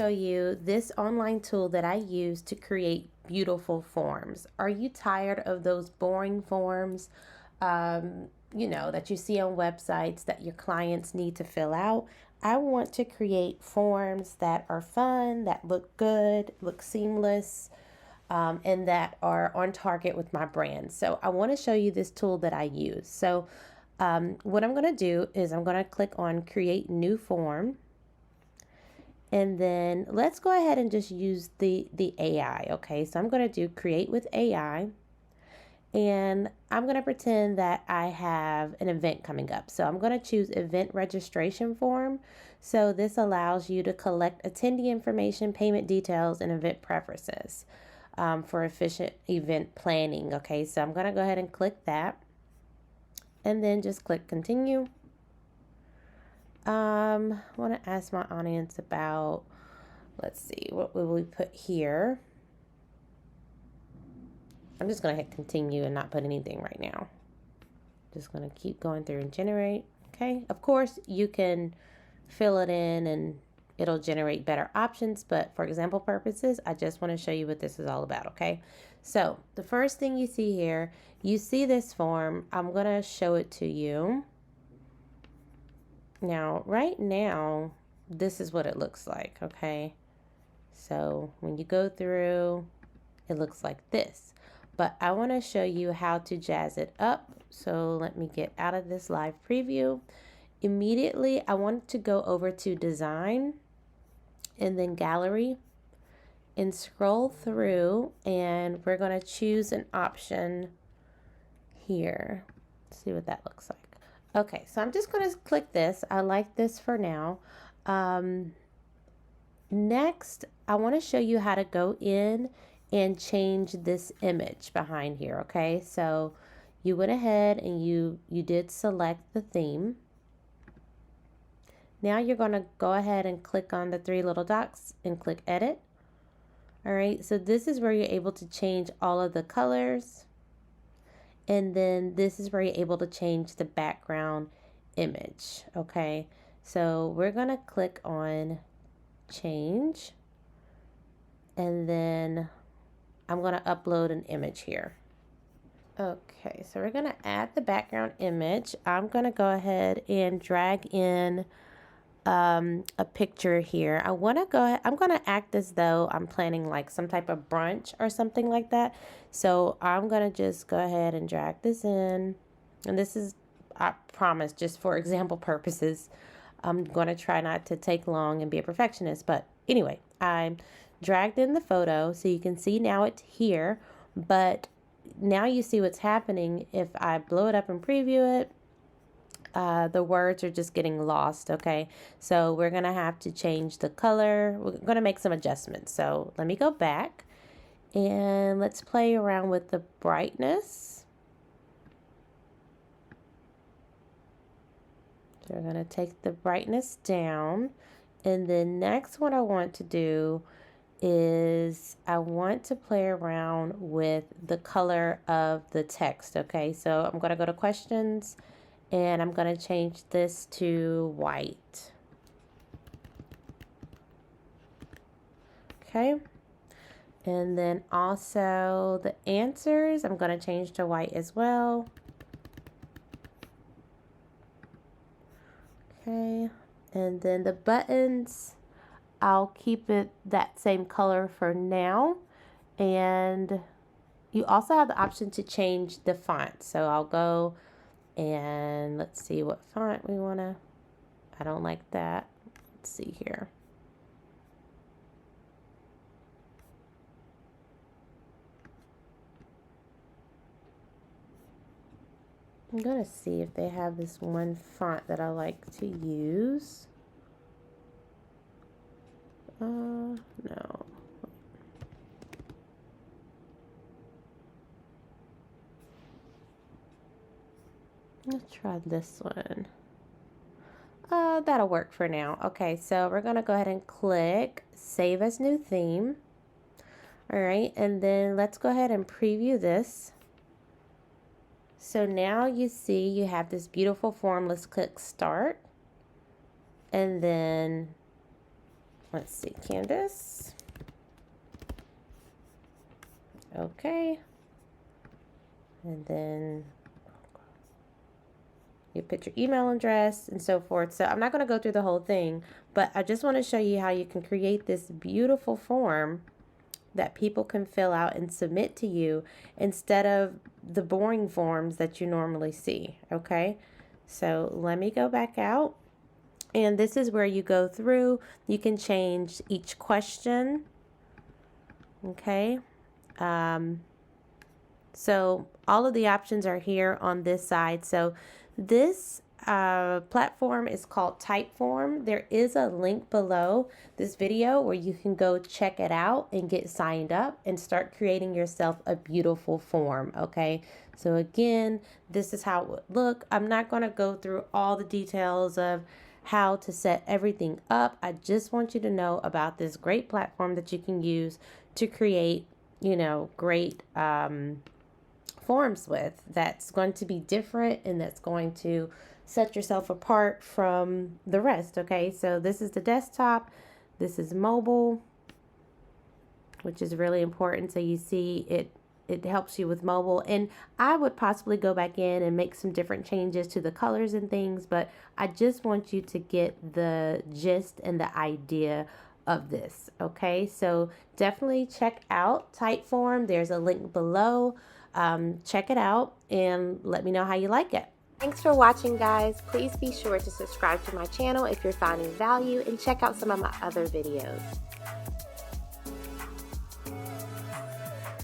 show you this online tool that I use to create beautiful forms. Are you tired of those boring forms, that you see on websites that your clients need to fill out? I want to create forms that are fun, that look good, look seamless, and that are on target with my brand. So I want to show you this tool that I use. So what I'm going to do is I'm going to click on Create New Form. And then let's go ahead and just use the AI, okay? So I'm going to do Create with AI. And I'm going to pretend that I have an event coming up. So I'm going to choose Event Registration Form. So this allows you to collect attendee information, payment details, and event preferences for efficient event planning, okay? So I'm going to go ahead and click that. And then just click Continue. I want to ask my audience about, let's see, what will we put here? I'm just going to hit continue and not put anything right now. Just going to keep going through and generate. Okay. Of course, you can fill it in and it'll generate better options. But for example purposes, I just want to show you what this is all about. Okay. So the first thing you see here, you see this form. I'm going to show it to you. Now, right now, this is what it looks like, okay? So when you go through, it looks like this. But I want to show you how to jazz it up. So let me get out of this live preview. Immediately, I want to go over to Design and then Gallery and scroll through, and we're going to choose an option here. Let's see what that looks like. Okay, so I'm just going to click this. I like this for now. Next, I want to show you how to go in and change this image behind here, okay? So you went ahead and you did select the theme. Now you're going to go ahead and click on the three little dots and click Edit. All right, so this is where you're able to change all of the colors. And then this is where you're able to change the background image, okay? So we're gonna click on change, and then I'm gonna upload an image here. Okay, so we're gonna add the background image. I'm gonna go ahead and drag in a picture here. I'm gonna act as though I'm planning like some type of brunch or something like that. So I'm gonna just go ahead and drag this in. And this is, I promise, just for example purposes. I'm gonna try not to take long and be a perfectionist. But anyway, I dragged in the photo so you can see now it's here. But now you see what's happening if I blow it up and preview it. The words are just getting lost, okay? So we're going to have to change the color. We're going to make some adjustments. So let me go back and let's play around with the brightness. So we're going to take the brightness down. And then next what I want to do is I want to play around with the color of the text, okay? So I'm going to go to questions. And I'm going to change this to white. Okay. And then also the answers, I'm going to change to white as well. Okay. And then the buttons, I'll keep it that same color for now. And you also have the option to change the font. So I'll go and let's see what font we want to. I don't like that. Let's see here. I'm going to see if they have this one font that I like to use. No. Let's try this one. That'll work for now. Okay, so we're going to go ahead and click Save as New Theme. All right, and then let's go ahead and preview this. So now you see you have this beautiful form. Let's click Start. And then let's see, Candace. Okay. And then you put your email address and so forth. So I'm not going to go through the whole thing, but I just want to show you how you can create this beautiful form that people can fill out and submit to you instead of the boring forms that you normally see. Okay. So let me go back out. And this is where you go through. You can change each question. Okay. So all of the options are here on this side. So this platform is called Typeform. There is a link below this video where you can go check it out and get signed up and start creating yourself a beautiful form. Okay. So again, this is how it would look. I'm not going to go through all the details of how to set everything up. I just want you to know about this great platform that you can use to create, you know, great forms with, that's going to be different and that's going to set yourself apart from the rest. Okay, so this is the desktop, this is mobile, which is really important. So you see it helps you with mobile, and I would possibly go back in and make some different changes to the colors and things, but I just want you to get the gist and the idea of this. Okay, so definitely check out Typeform. There's a link below. Check it out and let me know how you like it. Thanks for watching, guys. Please be sure to subscribe to my channel if you're finding value, and check out some of my other videos.